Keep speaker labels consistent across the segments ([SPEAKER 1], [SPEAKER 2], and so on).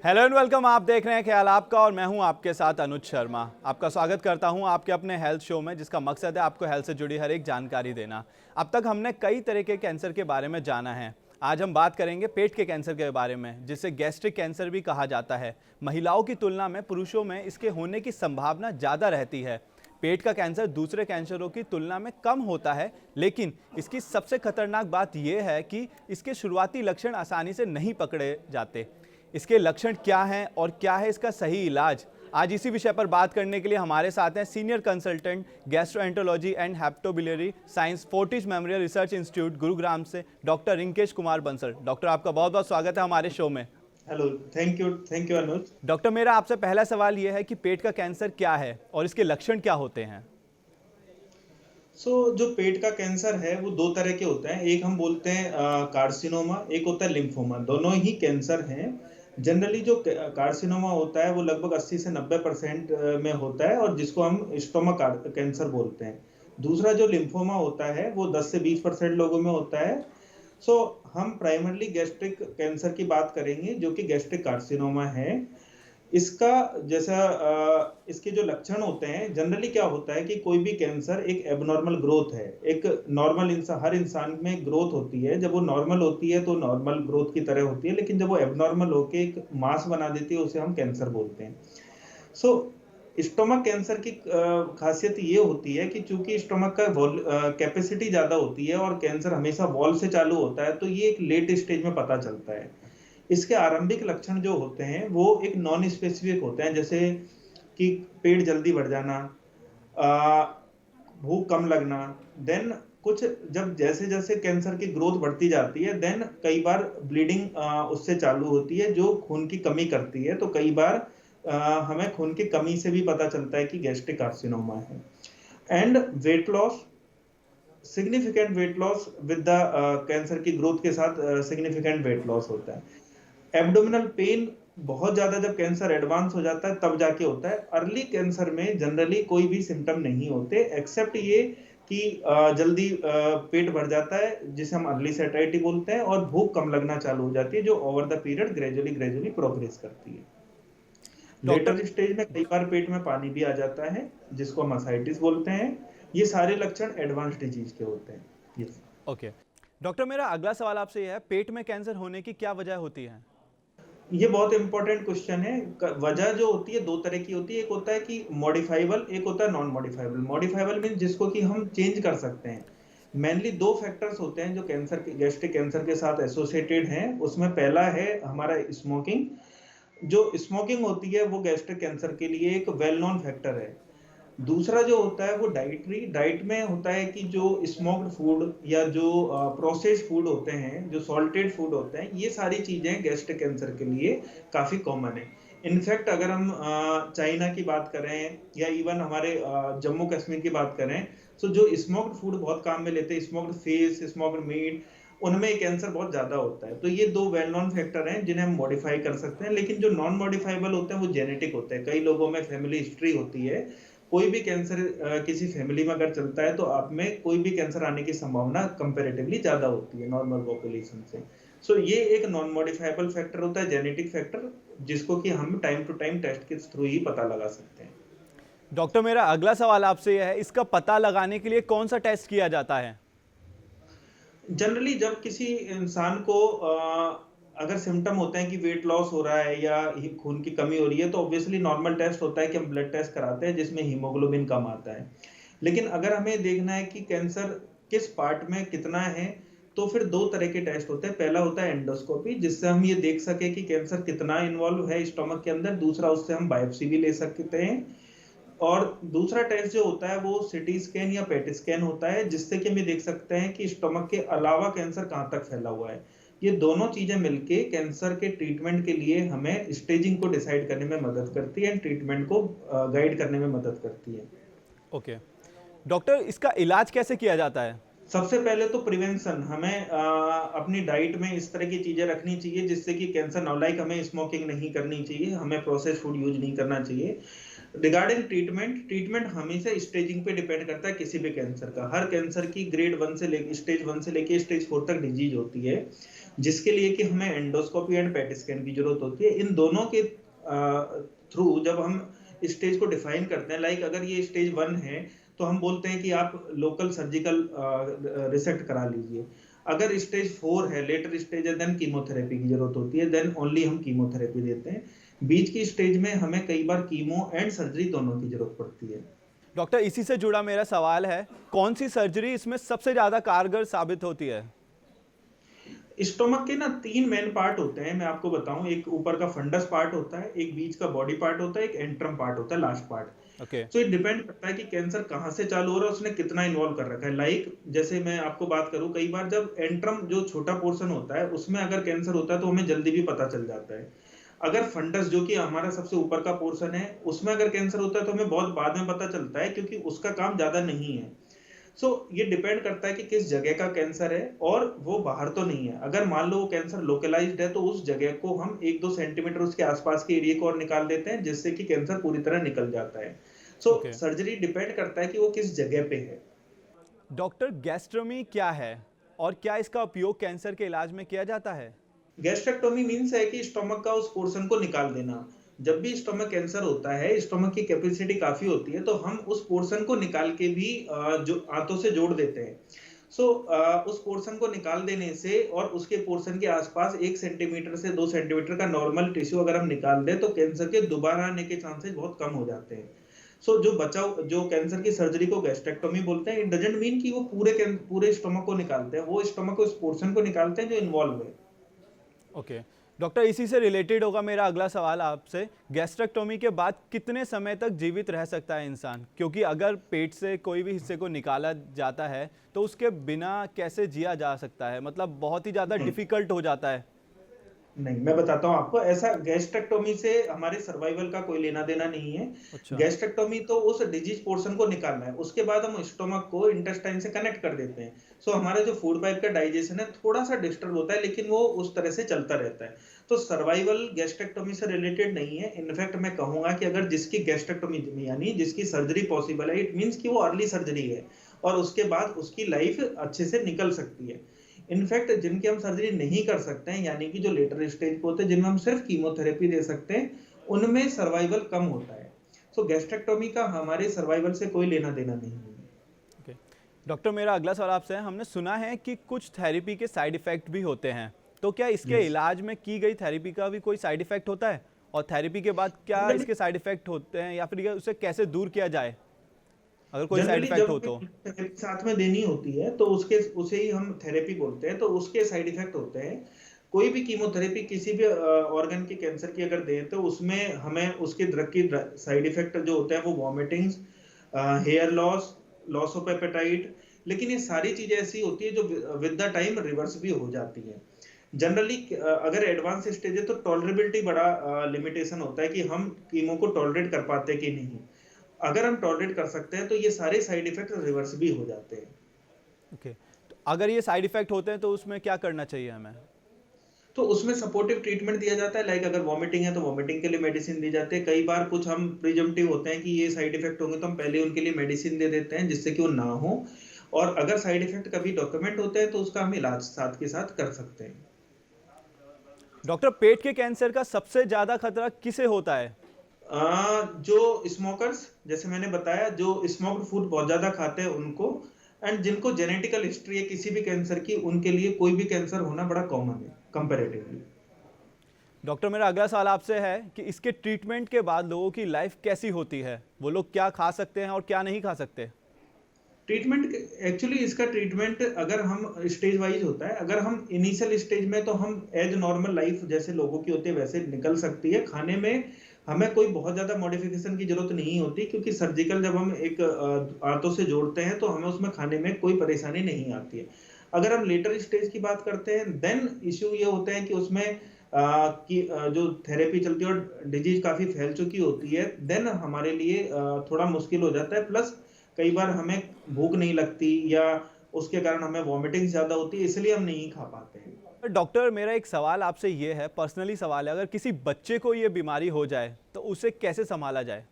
[SPEAKER 1] Hello and welcome. आप देख रहे हैं ख्याल आपका और मैं हूं आपके साथ अनुज शर्मा। आपका स्वागत करता हूं आपके अपने हेल्थ शो में, जिसका मकसद है आपको हेल्थ से जुड़ी हर एक जानकारी देना। अब तक हमने कई तरह के कैंसर के बारे में जाना है। आज हम बात करेंगे पेट के कैंसर के बारे में, जिसे गैस्ट्रिक कैंसर भी कहा जाता है। महिलाओं की तुलना में पुरुषों में इसके होने की संभावना ज़्यादा रहती है। पेट का कैंसर दूसरे कैंसरों की तुलना में कम होता है, लेकिन इसकी सबसे खतरनाक बात यह है कि इसके शुरुआती लक्षण आसानी से नहीं पकड़े जाते। इसके लक्षण क्या हैं और क्या है इसका सही इलाज, आज इसी विषय पर बात करने के लिए हमारे साथ हैं senior consultant gastroenterology and hepatobiliary science Fortis memorial research institute Gurugram से डॉक्टर रिंकेश कुमार बंसल। डॉक्टर, आपका बहुत बहुत स्वागत है हमारे शो में।
[SPEAKER 2] Hello, thank you Anuj.
[SPEAKER 1] Doctor, मेरा आपसे पहला सवाल यह है कि पेट का कैंसर क्या है और इसके लक्षण क्या होते हैं?
[SPEAKER 2] जो पेट का कैंसर है वो दो तरह के होते हैं। एक हम बोलते हैं कार्सिनोमा, एक होता है लिम्फोमा। दोनों ही कैंसर हैं। जनरली जो कार्सिनोमा होता है वो लगभग 80 से 90% में होता है और जिसको हम स्टोमक कैंसर बोलते हैं। दूसरा जो लिम्फोमा होता है वो 10 से 20% लोगों में होता है। हम प्राइमरली गैस्ट्रिक कैंसर की बात करेंगे जो कि गैस्ट्रिक कार्सिनोमा है। इसका जैसा इसके जो लक्षण होते हैं, जनरली क्या होता है कि कोई भी कैंसर एक एबनॉर्मल ग्रोथ है। एक नॉर्मल इंसान, हर इंसान में ग्रोथ होती है। जब वो नॉर्मल होती है तो नॉर्मल ग्रोथ की तरह होती है, लेकिन जब वो एबनॉर्मल होके एक मास बना देती है उसे हम कैंसर बोलते हैं। सो स्टोमक कैंसर की खासियत ये होती है कि चूंकि स्टोमक का कैपेसिटी ज्यादा होती है और कैंसर हमेशा वॉल से चालू होता है, तो ये एक लेट स्टेज में पता चलता है। इसके आरंभिक लक्षण जो होते हैं वो एक नॉन स्पेसिफिक होते हैं, जैसे कि पेट जल्दी बढ़ जाना, भूख कम लगना। देन कुछ जब जैसे जैसे कैंसर की ग्रोथ बढ़ती जाती है, देन कई बार ब्लीडिंग उससे चालू होती है जो खून की कमी करती है। तो कई बार हमें खून की कमी से भी पता चलता है कि गैस्ट्रिक कार्सिनोमा है। And weight loss, significant weight loss with the cancer की ग्रोथ के साथ सिग्निफिकेंट वेट लॉस होता है। एब्डोमिनल पेन बहुत ज्यादा जब कैंसर एडवांस हो जाता है तब जाके होता है। अर्ली कैंसर में जनरली कोई भी सिम्टम नहीं होते, एक्सेप्ट ये कि जल्दी पेट भर जाता है जिसे हम अर्ली सैटिस्फैक्टरी बोलते हैं, और भूख कम लगना चालू हो जाती है जो over the period gradually progress करती है।
[SPEAKER 1] डॉक्टर,
[SPEAKER 2] लेटर स्टेज में कई बार पेट में पानी भी आ जाता है जिसको हम असाइटिस बोलते हैं। ये सारे लक्षण एडवांस डिजीज के होते हैं। यस।
[SPEAKER 1] ओके। डॉक्टर, मेरा अगला सवाल आपसे यह है, पेट में कैंसर होने की क्या वजह होती है?
[SPEAKER 2] ये बहुत इंपॉर्टेंट क्वेश्चन है। वजह जो होती है दो तरह की होती है। एक होता है कि मॉडिफाइबल, एक होता है नॉन मॉडिफाइबल। मॉडिफाइबल मीन जिसको कि हम चेंज कर सकते हैं। मेनली दो फैक्टर्स होते हैं जो कैंसर के, गैस्ट्रिक कैंसर के साथ एसोसिएटेड हैं। उसमें पहला है हमारा स्मोकिंग। जो स्मोकिंग होती है वो गैस्ट्रिक कैंसर के लिए एक वेल नोन फैक्टर है। दूसरा जो होता है वो डाइट में होता है कि जो स्मोक्ड फूड या जो प्रोसेस्ड फूड होते हैं, जो सॉल्टेड फूड होते हैं, ये सारी चीजें गैस्ट्रिक कैंसर के लिए काफी कॉमन है। इनफैक्ट अगर हम चाइना की बात करें या इवन हमारे जम्मू कश्मीर की बात करें, तो जो स्मोक्ड फूड बहुत काम में लेते हैं, स्मोक्ड फिश, स्मोक्ड मीट, उनमें कैंसर बहुत ज्यादा होता है। तो ये दो वेल नोन फैक्टर हैं जिन्हें हम मॉडिफाई कर सकते हैं। लेकिन जो नॉन मॉडिफाइबल होते हैं वो जेनेटिक होते हैं। कई लोगों में फैमिली हिस्ट्री होती है। कोई भी कैंसर किसी फैमिली में अगर चलता है तो आप में कोई भी कैंसर आने की संभावना कंपैरेटिवली ज्यादा होती है नॉर्मल पॉपुलेशन से। ये एक नॉन मॉडिफाइबल फैक्टर होता है, जेनेटिक फैक्टर, जिसको कि हम टाइम टू टाइम टेस्ट के थ्रू ही पता लगा सकते हैं।
[SPEAKER 1] डॉक्टर, मेरा अगला सवाल आपसे यह है, इसका पता लगाने के लिए कौन सा टेस्ट किया जाता है?
[SPEAKER 2] जनरली जब किसी इंसान को अगर सिम्टम होते हैं कि वेट लॉस हो रहा है या खून की कमी हो रही है, तो ऑब्वियसली नॉर्मल टेस्ट होता है कि हम ब्लड टेस्ट कराते हैं जिसमें हीमोग्लोबिन कम आता है। लेकिन अगर हमें देखना है कि कैंसर किस पार्ट में कितना है, तो फिर दो तरह के टेस्ट होते हैं। पहला होता है एंडोस्कोपी, जिससे हम ये देख सके कि कैंसर कितना इन्वॉल्व है स्टोमक के अंदर। दूसरा, उससे हम बायोप्सी भी ले सकते हैं। और दूसरा टेस्ट जो होता है वो सिटी स्कैन या पेट स्कैन होता है, जिससे कि हम देख सकते हैं कि स्टोमक के अलावा कैंसर कहाँ तक फैला हुआ है। ये दोनों चीजें मिलके कैंसर के ट्रीटमेंट के लिए हमें स्टेजिंग को डिसाइड करने में मदद करती है, ट्रीटमेंट को गाइड करने में मदद करती है।
[SPEAKER 1] ओके। डॉक्टर, इसका इलाज कैसे किया जाता है?
[SPEAKER 2] सबसे पहले तो प्रिवेंशन, हमें अपनी डाइट में इस तरह की चीजें रखनी चाहिए जिससे कि कैंसर ना, लाइक हमें स्मोकिंग नहीं करनी चाहिए, हमें प्रोसेस्ड फूड यूज नहीं करना चाहिए। रिगार्डिंग ट्रीटमेंट हमेशा स्टेजिंग पे डिपेंड करता है किसी भी कैंसर का। हर कैंसर की ग्रेड 1 से लेके स्टेज 4 तक डिजीज होती है, जिसके लिए कि हमें एंडोस्कोपी एंड पेट स्कैन की जरूरत होती है। इन दोनों के थ्रू जब हम स्टेज को डिफाइन करते हैं, लाइक अगर ये स्टेज 1 है तो हम बोलते हैं कि आप लोकल सर्जिकल रिसेक्ट करा लीजिए। अगर स्टेज 4 है, लेटर स्टेज है, देन कीमोथेरेपी की जरूरत होती है, देन ओनली हम कीमोथेरेपी देते हैं। बीच की स्टेज में हमें कई बार कीमो एंड सर्जरी दोनों की जरूरत पड़ती है।
[SPEAKER 1] डॉक्टर, इसी से जुड़ा मेरा सवाल है, कौन सी सर्जरी इसमें सबसे ज़्यादा कारगर साबित होती है?
[SPEAKER 2] स्टोमक के ना 3 मेन पार्ट होते हैं, मैं आपको बताऊं। एक ऊपर का फंडस पार्ट होता है, एक बीच का बॉडी पार्ट होता है, एक एंट्रम पार्ट होता है, last part.
[SPEAKER 1] Okay.
[SPEAKER 2] So it depend करता है कि कैंसर कहाँ से चालू हो रहा है, उसने कितना इन्वॉल्व कर रखा है। लाइक जैसे मैं आपको बात करूं, कई बार जब एंट्रम जो छोटा पोर्शन होता है उसमें अगर कैंसर होता है तो हमें जल्दी भी पता चल जाता है। अगर फंडस जो कि हमारा सबसे ऊपर का पोर्शन है उसमें अगर कैंसर होता है तो हमें बहुत बाद में पता चलता है, क्योंकि उसका काम ज्यादा नहीं है। ये डिपेंड करता है कि किस जगह का कैंसर है, और वो बाहर तो नहीं है। अगर मान लो वो कैंसर लोकलाइज्ड है तो उस जगह को हम 1-2 सेंटीमीटर उसके आसपास के एरिया को और निकाल देते हैं, जिससे कि कैंसर पूरी तरह निकल जाता है।
[SPEAKER 1] ओके।
[SPEAKER 2] सर्जरी डिपेंड करता है कि वो किस जगह पे है।
[SPEAKER 1] डॉक्टर, गैस्ट्रोमी क्या है और क्या इसका उपयोग कैंसर के इलाज में किया जाता है?
[SPEAKER 2] गैस्ट्रेक्टोमी मीन्स है कि स्टोमक का उस पोर्शन को निकाल देना। जब भी स्टोमक कैंसर होता है, स्टोमक की कैपेसिटी काफी होती है, तो हम उस पोर्शन को निकाल के भी जो आंतों से जोड़ देते हैं। उस पोर्शन को निकाल देने से और उसके पोर्शन के आसपास 1 सेंटीमीटर से 2 सेंटीमीटर का नॉर्मल टिश्यू अगर हम निकाल दें तो कैंसर के दोबारा आने के चांसेस बहुत कम हो जाते हैं। जो कैंसर की सर्जरी को गैस्ट्रेक्टोमी बोलते हैं, इट डजंट मीन कि वो पूरे स्टोमक को निकालते हैं, वो स्टोमक के उस पोर्शन को निकालते हैं जो इन्वॉल्व है।
[SPEAKER 1] ओके। डॉक्टर, इसी से रिलेटेड होगा मेरा अगला सवाल आपसे, गैस्ट्रेक्टोमी के बाद कितने समय तक जीवित रह सकता है इंसान? क्योंकि अगर पेट से कोई भी हिस्से को निकाला जाता है तो उसके बिना कैसे जिया जा सकता है? मतलब बहुत ही ज़्यादा डिफिकल्ट हो जाता है।
[SPEAKER 2] नहीं, मैं बताता हूँ आपको। ऐसा गैस्ट्रेक्टोमी से हमारे सर्वाइवल का कोई लेना देना नहीं है।
[SPEAKER 1] अच्छा।
[SPEAKER 2] गैस्ट्रेक्टोमी तो उस डिजीज पोर्शन को निकालना है, उसके बाद हम स्टोमक को इंटेस्टाइन से कनेक्ट कर देते हैं। हमारा जो फूड पाइप का डाइजेशन है थोड़ा सा डिस्टर्ब होता है, लेकिन वो उस तरह से चलता रहता है। सर्वाइवल गैस्ट्रेक्टोमी से रिलेटेड नहीं है। इनफैक्ट मैं कहूंगा कि अगर जिसकी गैस्ट्रेक्टोमी यानी जिसकी सर्जरी पॉसिबल है, इट मीन्स कि वो अर्ली सर्जरी है और उसके बाद उसकी लाइफ अच्छे से निकल सकती है। इनफैक्ट जिनकी हम सर्जरी नहीं कर सकते हैं, यानी कि जो लेटर स्टेज पे होते हैं, जिनमें हम सिर्फ कीमोथेरेपी दे सकते हैं, उनमें सर्वाइवल कम होता है। गैस्ट्रेक्टोमी का हमारे सर्वाइवल से कोई लेना देना नहीं है।
[SPEAKER 1] ओके। डॉक्टर, मेरा अगला सवाल आपसे है, हमने सुना है कि कुछ थेरेपी के साइड इफ़ेक्ट भी होते हैं, तो क्या इसके इलाज में की गई थेरेपी का भी कोई साइड इफ़ेक्ट होता है? और थेरेपी के बाद क्या इसके साइड इफ़ेक्ट होते हैं, या फिर उसे कैसे दूर किया जाए अगर कोई साइड
[SPEAKER 2] जनरली
[SPEAKER 1] इफ़ेक्ट हो
[SPEAKER 2] जब
[SPEAKER 1] तो?
[SPEAKER 2] थेरेपी साथ में देनी होती है तो उसे ही हम थेरेपी बोलते हैं, तो उसके साइड इफेक्ट होते हैं। कोई भी कीमोथेरेपी किसी भी ऑर्गन के कैंसर की अगर दें तो उसमें हमें उसके ड्रग की साइड इफेक्ट जो होते हैं वो vomitings, hair loss, loss of appetite, लेकिन ये सारी चीजें ऐसी होती है जो विद द टाइम रिवर्स भी हो जाती है। जनरली अगर एडवांस स्टेज है तो टॉलरेबिलिटी बड़ा लिमिटेशन होता है कि हम कीमो को टॉलरेट कर पाते कि नहीं। अगर हम टॉलरेट कर सकते हैं तो ये सारे साइड इफेक्ट रिवर्स भी हो जाते हैं।
[SPEAKER 1] ओके। तो अगर ये साइड इफ़ेक्ट होते हैं तो उसमें क्या करना चाहिए हमें?
[SPEAKER 2] तो उसमें सपोर्टिव ट्रीटमेंट दिया जाता है। लाइक अगर वॉमिटिंग है तो वॉमिटिंग के लिए मेडिसिन दी जाती है। कई बार कुछ हम प्रिजम्पटिव होते हैं कि ये साइड इफेक्ट होंगे तो हम पहले उनके लिए मेडिसिन दे देते हैं जिससे कि वो ना हो, और अगर साइड इफेक्ट कभी डॉक्यूमेंट होते हैं तो उसका हम इलाज साथ के साथ कर सकते हैं।
[SPEAKER 1] डॉक्टर, पेट के कैंसर का सबसे ज़्यादा खतरा किसे होता है?
[SPEAKER 2] जो स्मोकर्स, जैसे मैंने बताया, जो स्मोक्ड फूड बहुत ज्यादा खाते हैं उनको, एंड जिनको जेनेटिकल हिस्ट्री है किसी भी कैंसर की, उनके लिए कोई भी कैंसर होना बड़ा कॉमन है कंपैरेटिवली।
[SPEAKER 1] डॉक्टर, मेरा अगला सवाल आपसे है कि इसके ट्रीटमेंट के बाद लोगों की लाइफ कैसी होती है? वो लोग क्या खा सकते हैं और क्या नहीं खा सकते?
[SPEAKER 2] ट्रीटमेंट एक्चुअली इसका ट्रीटमेंट अगर हम स्टेज वाइज होता है। अगर हम इनिशियल स्टेज में तो हम एज नॉर्मल लाइफ जैसे लोगों की होती है वैसे निकल सकती है। खाने में हमें कोई बहुत ज्यादा मॉडिफिकेशन की जरूरत नहीं होती, क्योंकि सर्जिकल जब हम एक आंतों से जोड़ते हैं तो हमें उसमें खाने में कोई परेशानी नहीं आती है। अगर हम लेटर स्टेज की बात करते हैं, देन इश्यू ये होते हैं कि उसमें जो थेरेपी चलती है और डिजीज काफी फैल चुकी होती है, देन हमारे लिए थोड़ा मुश्किल हो जाता है। प्लस कई बार हमें भूख नहीं लगती या उसके कारण हमें वॉमिटिंग ज्यादा होती है, इसलिए हम नहीं खा पाते हैं।
[SPEAKER 1] डॉक्टर, मेरा एक सवाल आपसे ये है, पर्सनली सवाल है, अगर किसी बच्चे को ये बीमारी हो जाए तो उसे कैसे संभाला जाए?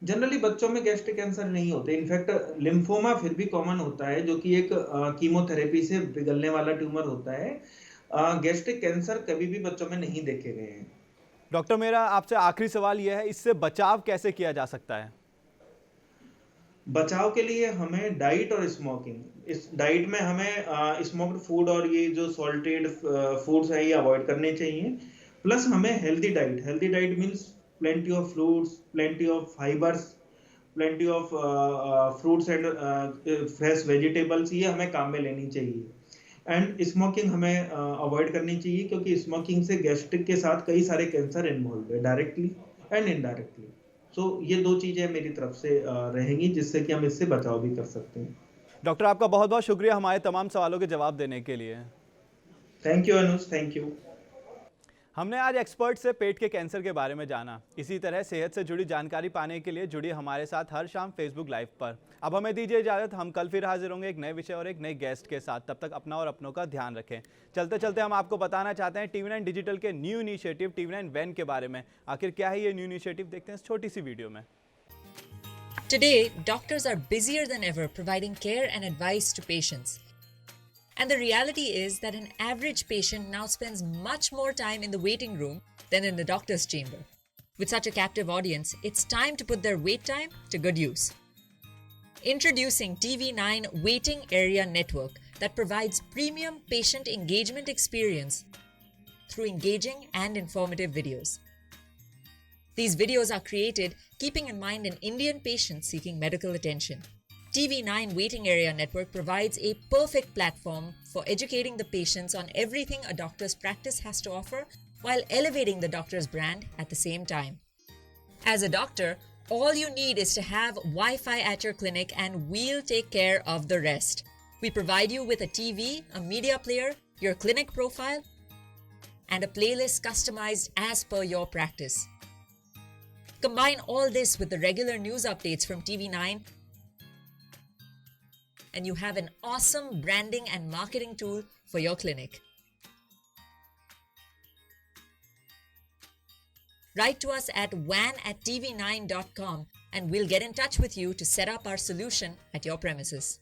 [SPEAKER 2] जनरली बच्चों में गैस्ट्रिक कैंसर नहीं होते, इनफैक्ट लिम्फोमा फिर भी कॉमन होता है, जो कि एक कीमोथेरेपी से पिघलने वाला ट्यूमर होता है। गैस्ट्रिक कैंसर कभी भी बच्चों में नहीं देखे गए हैं।
[SPEAKER 1] डॉक्टर, मेरा आपसे आखिरी सवाल यह है, इससे बचाव कैसे किया जा सकता है?
[SPEAKER 2] बचाव के लिए हमें डाइट और स्मोकिंग, इस डाइट में हमें स्मोक्ड फूड और ये जो सॉल्टेड फूड्स है ये अवॉइड करने चाहिए। प्लस हमें healthy diet means plenty of fruits, plenty of fibres, plenty of fruits and fresh vegetables, ये हमें काम में लेनी चाहिए। एंड स्मोकिंग हमें अवॉइड करनी चाहिए, क्योंकि स्मोकिंग से गैस्ट्रिक के साथ कई सारे कैंसर इन्वॉल्व है, डायरेक्टली एंड इनडायरेक्टली। सो ये 2 चीजें मेरी तरफ से रहेंगी, जिससे कि हम इससे बचाव भी कर सकते हैं।
[SPEAKER 1] डॉक्टर, आपका बहुत बहुत शुक्रिया हमारे तमाम सवालों के जवाब देने के लिए।
[SPEAKER 2] Thank you Anuj, thank you.
[SPEAKER 1] हमने आज एक्सपर्ट से पेट के कैंसर के बारे में जाना। इसी तरह सेहत से जुड़ी जानकारी पाने के लिए जुड़िए हमारे साथ हर शाम फेसबुक लाइव पर। अब हमें दीजिए इजाज़त, हम कल फिर हाजिर होंगे एक नए विषय और एक नए गेस्ट के साथ। तब तक अपना और अपनों का ध्यान रखें। चलते चलते हम आपको बताना चाहते हैं TV9 डिजिटल के न्यू इनिशिएटिव TV9 वैन के बारे में। आखिर क्या है ये न्यू इनिशिएटिव, देखते हैं इस छोटी सी वीडियो में।
[SPEAKER 3] Today, doctors are busier than ever providing care and advice to patients. And the reality is that an average patient now spends much more time in the waiting room than in the doctor's chamber. With such a captive audience, it's time to put their wait time to good use. Introducing TV9 Waiting Area Network that provides premium patient engagement experience through engaging and informative videos. These videos are created keeping in mind an Indian patient seeking medical attention. TV9 Waiting Area Network provides a perfect platform for educating the patients on everything a doctor's practice has to offer while elevating the doctor's brand at the same time. As a doctor, all you need is to have Wi-Fi at your clinic and we'll take care of the rest. We provide you with a TV, a media player, your clinic profile, and a playlist customized as per your practice. Combine all this with the regular news updates from TV9 and you have an awesome branding and marketing tool for your clinic. Write to us at van@tv9.com and we'll get in touch with you to set up our solution at your premises.